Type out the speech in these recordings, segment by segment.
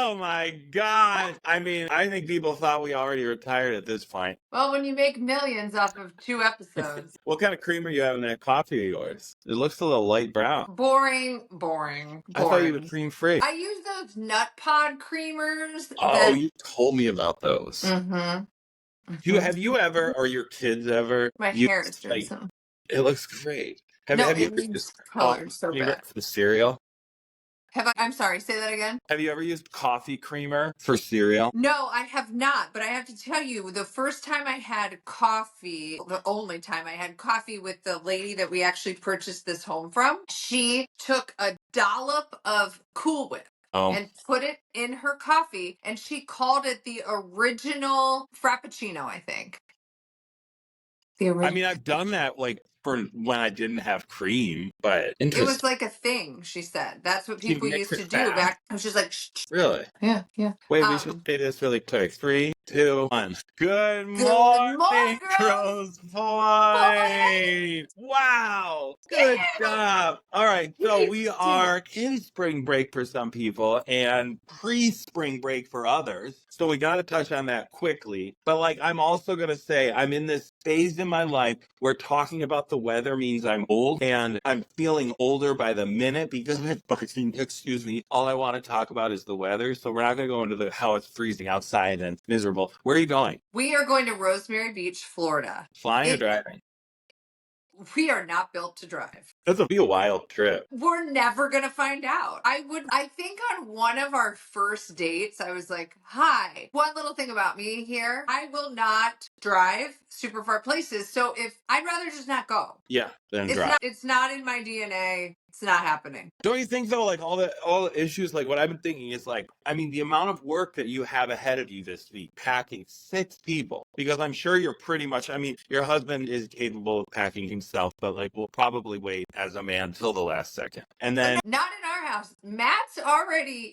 Oh my God. I mean, I think people thought we already retired at this point. Well, when you make millions off of 2 episodes. What kind of cream are you having in that coffee of yours? It looks a little light brown. Boring. I thought you were cream free. I use those nut pod creamers Oh, you told me about those. Mm-hmm. Have you ever, or your kids ever, My hair is used, doing like, something. it looks great. Have No, you it ever used needs coffee colored so creamer bad. for cereal? I'm sorry, say that again? Have you ever used coffee creamer for cereal? No, I have not, but I have to tell you, the first time I had coffee, the only time I had coffee with the lady that we actually purchased this home from, she took a dollop of Cool Whip Oh, and put it in her coffee, and she called it the original Frappuccino, I think. The I original. mean, I've done that like for when I didn't have cream, but It was interesting. like a thing, she said. That's what You people mix used it to do fast. back. I was just like, shh, shh. Really? Yeah, yeah. Wait, we should say this really quick. 3, 2, 1. Good Good morning, morning, girls. Grosse Pointe. Wow. Good job. All right. So we are in spring break for some people and pre-spring break for others. So we got to touch on that quickly. But like, I'm also going to say I'm in this phase in my life where talking about the weather means I'm old, and I'm feeling older by the minute because excuse me, all I want to talk about is the weather. So we're not going to go into how it's freezing outside and miserable. Where are you going? We are going to Rosemary Beach, Florida. Flying or driving? We are not built to drive. That'll be a wild trip. We're never going to find out. I think on one of our first dates, I was like, hi, one little thing about me here, I will not drive super far places. So I'd rather just not go. Yeah, then drive. It's not in my DNA. It's not happening. Don't you think though, like all the issues, like what I've been thinking is like, I mean, the amount of work that you have ahead of you this week, packing 6 people, because I'm sure you're pretty much, I mean, your husband is capable of packing himself, but like we'll probably wait as a man till the last second. And then Not in our house.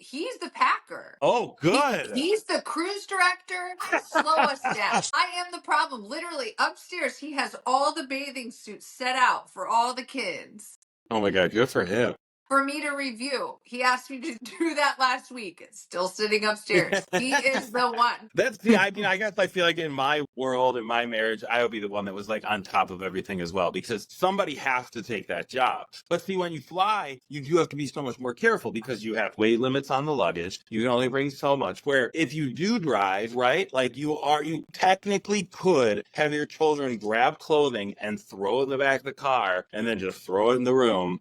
He's the packer. oh, good. He's the cruise director. Slow us down. I am the problem. Literally upstairs, he has all the bathing suits set out for all the kids Oh my God, good for him. for me to review. He asked me to do that last week. It's still sitting upstairs. He is the one. I mean, I guess I feel like in my world, in my marriage, I would be the one that was like on top of everything as well, because somebody has to take that job. But see, when you fly, you do have to be so much more careful because you have weight limits on the luggage. You can only bring so much. Where if you do drive, right, like you technically could have your children grab clothing and throw it in the back of the car and then just throw it in the room,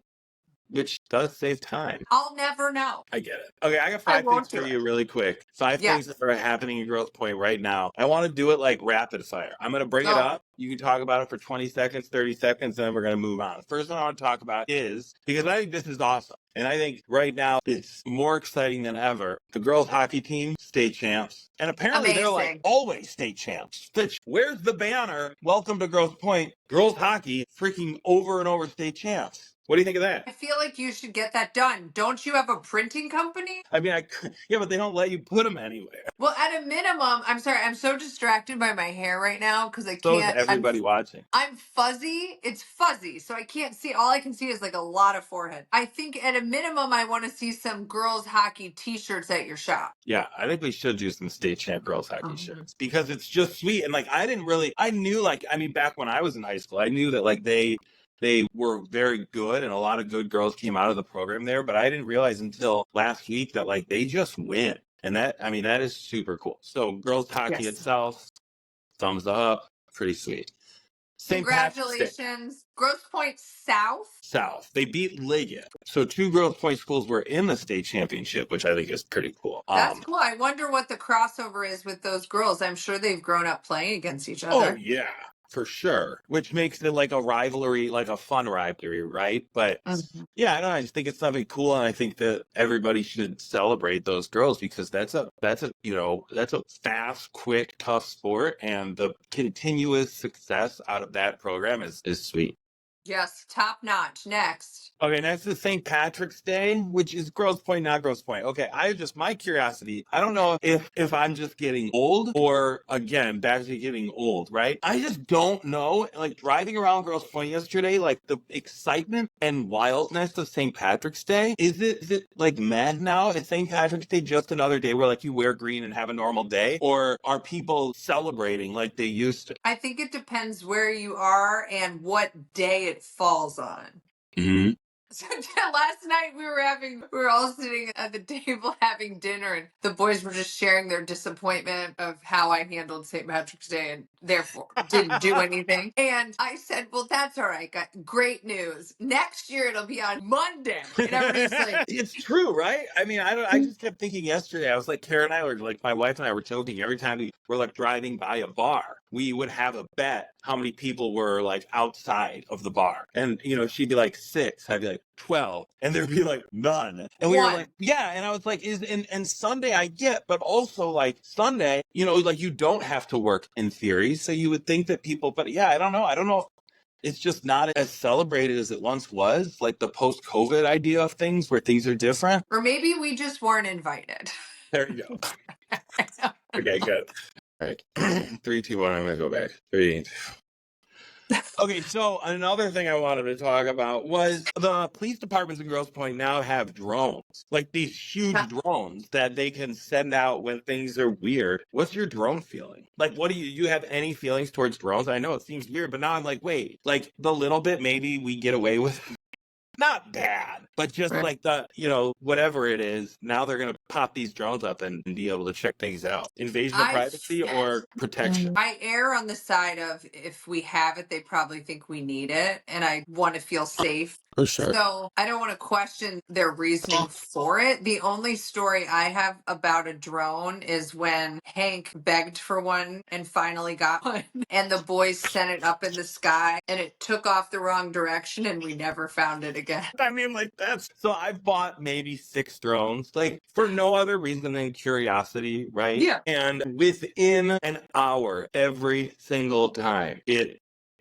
which does save time. I'll never know. I get it. Okay, I got 5 things for you really quick. 5 things that are happening in Grosse Pointe right now. I want to do it like rapid fire. I'm going to bring it up. You can talk about it for 20 seconds, 30 seconds, and then we're going to move on. The first one I want to talk about is, because I think this is awesome, and I think right now it's more exciting than ever. The girls hockey team, state champs. And apparently they're like always state champs. Where's the banner? Welcome to Grosse Pointe. Girls hockey, freaking over and over state champs. What do you think of that? I feel like you should get that done. Don't you have a printing company? I mean, yeah, but they don't let you put them anywhere. Well, at a minimum, I'm sorry, I'm so distracted by my hair right now because I can't. So is everybody watching. I'm fuzzy. It's fuzzy, so I can't see. All I can see is like a lot of forehead. I think at a minimum, I want to see some girls hockey T-shirts at your shop. Yeah, I think we should do some state champ girls hockey shirts because it's just sweet. And like, I knew like, I mean, back when I was in high school, I knew that like they were very good and a lot of good girls came out of the program there, but I didn't realize until last week that like they just win. And that is super cool. So girls hockey itself, thumbs up, pretty sweet. Congratulations. Grosse Pointe South. They beat Liggett. So 2 Grosse Pointe schools were in the state championship, which I think is pretty cool. That's cool. I wonder what the crossover is with those girls. I'm sure they've grown up playing against each other. Oh, yeah. For sure, which makes it like a rivalry, like a fun rivalry, right? But yeah, I don't know. I just think it's something cool, and I think that everybody should celebrate those girls because that's a fast, quick, tough sport, and the continuous success out of that program is sweet. Yes, top notch. Next. Okay, next is St. Patrick's Day, which is Grosse Pointe, not Grosse Pointe. Okay, my curiosity, I don't know if I'm just getting old or, again, back to getting old, right? I just don't know. Like, driving around Grosse Pointe yesterday, like, the excitement and wildness of St. Patrick's Day, is it like, mad now? Is St. Patrick's Day just another day where, like, you wear green and have a normal day? Or are people celebrating like they used to? I think it depends where you are and what day it falls on. Mm-hmm. So last night we were all sitting at the table having dinner, and the boys were just sharing their disappointment of how I handled St. Patrick's Day and therefore didn't do anything. And I said, well, that's all right. Got great news. Next year it'll be on Monday. And everybody's like, it's true, right? I mean, I just kept thinking yesterday, I was like, Karen and I were like, my wife and I were joking every time we were like driving by a bar, we would have a bet how many people were like outside of the bar. And, she'd be like 6, I'd be like 12, and there'd be like none. And we were like, yeah. And I was like, and Sunday I get, but also like Sunday, like you don't have to work in theory. So you would think that people, but yeah, I don't know. It's just not as celebrated as it once was, like the post-COVID idea of things where things are different. Or maybe we just weren't invited. There you go. Okay, good. All right. 3, 2, 1, I'm going to go back. 3. Okay, so another thing I wanted to talk about was the police departments in Grosse Pointe now have drones, like these huge drones that they can send out when things are weird. What's your drone feeling? Like, what do you have any feelings towards drones? I know it seems weird, but now I'm like, wait, like the little bit maybe we get away with. Not bad, but just like whatever it is, now they're going to pop these drones up and be able to check things out. Invasion of privacy or protection? I err on the side of if we have it, they probably think we need it, and I want to feel safe. For sure. So I don't want to question their reasoning for it. The only story I have about a drone is when Hank begged for one and finally got one, and the boys sent it up in the sky, and it took off the wrong direction, and we never found it again. I mean, like so I've bought maybe 6 drones, like for no other reason than curiosity, right? Yeah. And within an hour, every single time,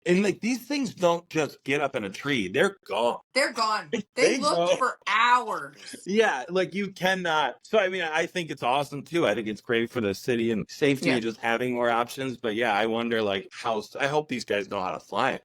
and like these things don't just get up in a tree; they're gone. They're gone. They looked for hours. Yeah, like you cannot. So I mean, I think it's awesome too. I think it's great for the city and safety and just having more options. But yeah, I wonder like I hope these guys know how to fly it.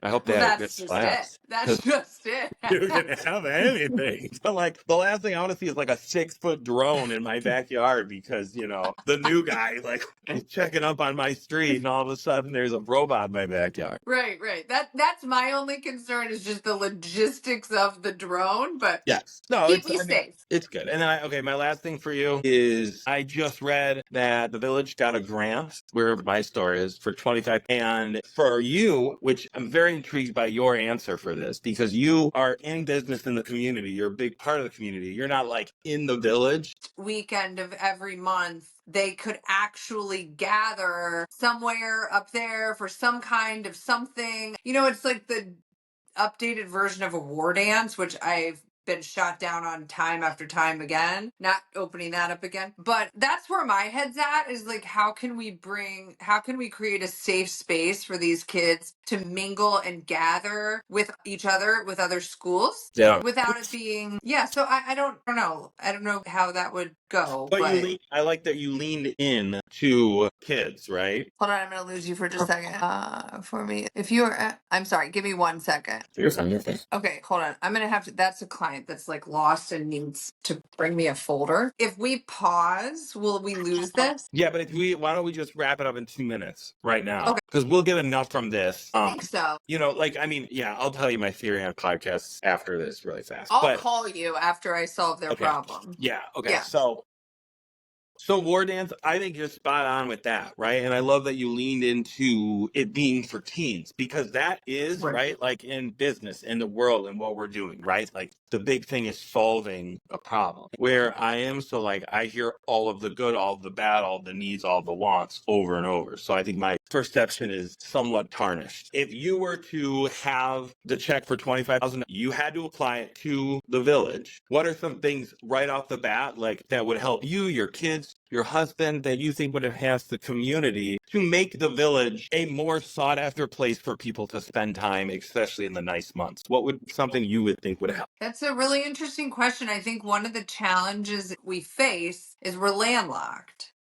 I hope they have good class. That's just it. You can have anything. So like the last thing I want to see is like a 6-foot drone in my backyard because the new guy like is checking up on my street and all of a sudden there's a robot in my backyard. Right. That's my only concern is just the logistics of the drone. But yes, no, keep me safe. It's good. And then my last thing for you is I just read that the village got a grant where my store is for 25, and for you, which I'm very intrigued by your answer for this because you are in business in the community. You're a big part of the community. You're not like in the village. Weekend of every month, they could actually gather somewhere up there for some kind of something. It's like the updated version of a war dance, which I've been shot down on time after time again, not opening that up again. But that's where my head's at is like, how can we create a safe space for these kids to mingle and gather with each other, with other schools without it being, so I don't know. I don't know how that would go. But I like that you leaned in to kids, right? Hold on, I'm going to lose you for just a second. For me, if you are, I'm sorry, give me 1 second. You're fine. Okay, hold on. I'm going to have to, that's a client that's like lost and needs to bring me a folder. If we pause, will we lose this? Yeah, but why don't we just wrap it up in 2 minutes right now? Okay. Because we'll get enough from this. I think so. I'll tell you my theory on podcasts after this really fast. I'll call you after I solve their problem. Yeah, okay. Yeah. So War Dance, I think you're spot on with that, right? And I love that you leaned into it being for teens because that is, right, like in business, in the world and what we're doing, right? Like The big thing is solving a problem. Where I am, so like I hear all of the good, all of the bad, all of the needs, all of the wants over and over. So I think my perception is somewhat tarnished. If you were to have the check for $25,000, you had to apply it to the village. What are some things right off the bat, like that would help you, your kids, your husband, that you think would enhance the community to make the village a more sought after place for people to spend time, especially in the nice months? What would something you would think would help? That's a really interesting question. I think one of the challenges we face is we're landlocked.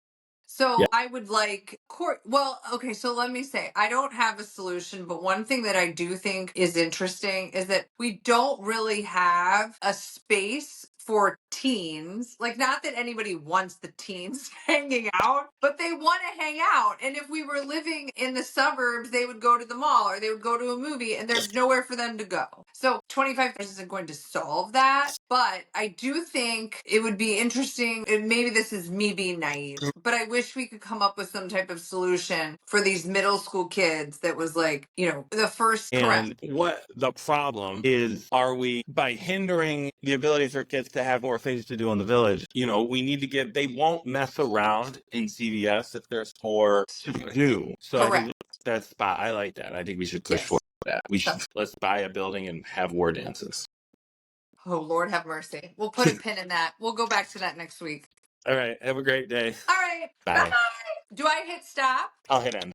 So Yeah. I would like court. Well, okay. So let me say, I don't have a solution, but one thing that I do think is interesting is that we don't really have a space for teens. Like, not that anybody wants the teens hanging out, but they want to hang out. And if we were living in the suburbs, they would go to the mall or they would go to a movie, and there's nowhere for them to go. So 25 isn't going to solve that. But I do think it would be interesting. And maybe this is me being naive, but I wish we could come up with some type of solution for these middle school kids that was like, the first. Correct. And what the problem is, are we, by hindering the ability for kids to have more things to do in the village, we need to they won't mess around in CVS if there's more to do. So I think that's spot. I like that. I think we should push for that. Let's buy a building and have war dances. Oh, Lord have mercy. We'll put a pin in that. We'll go back to that next week. All right. Have a great day. All right. Bye. Bye. Do I hit stop? I'll hit end.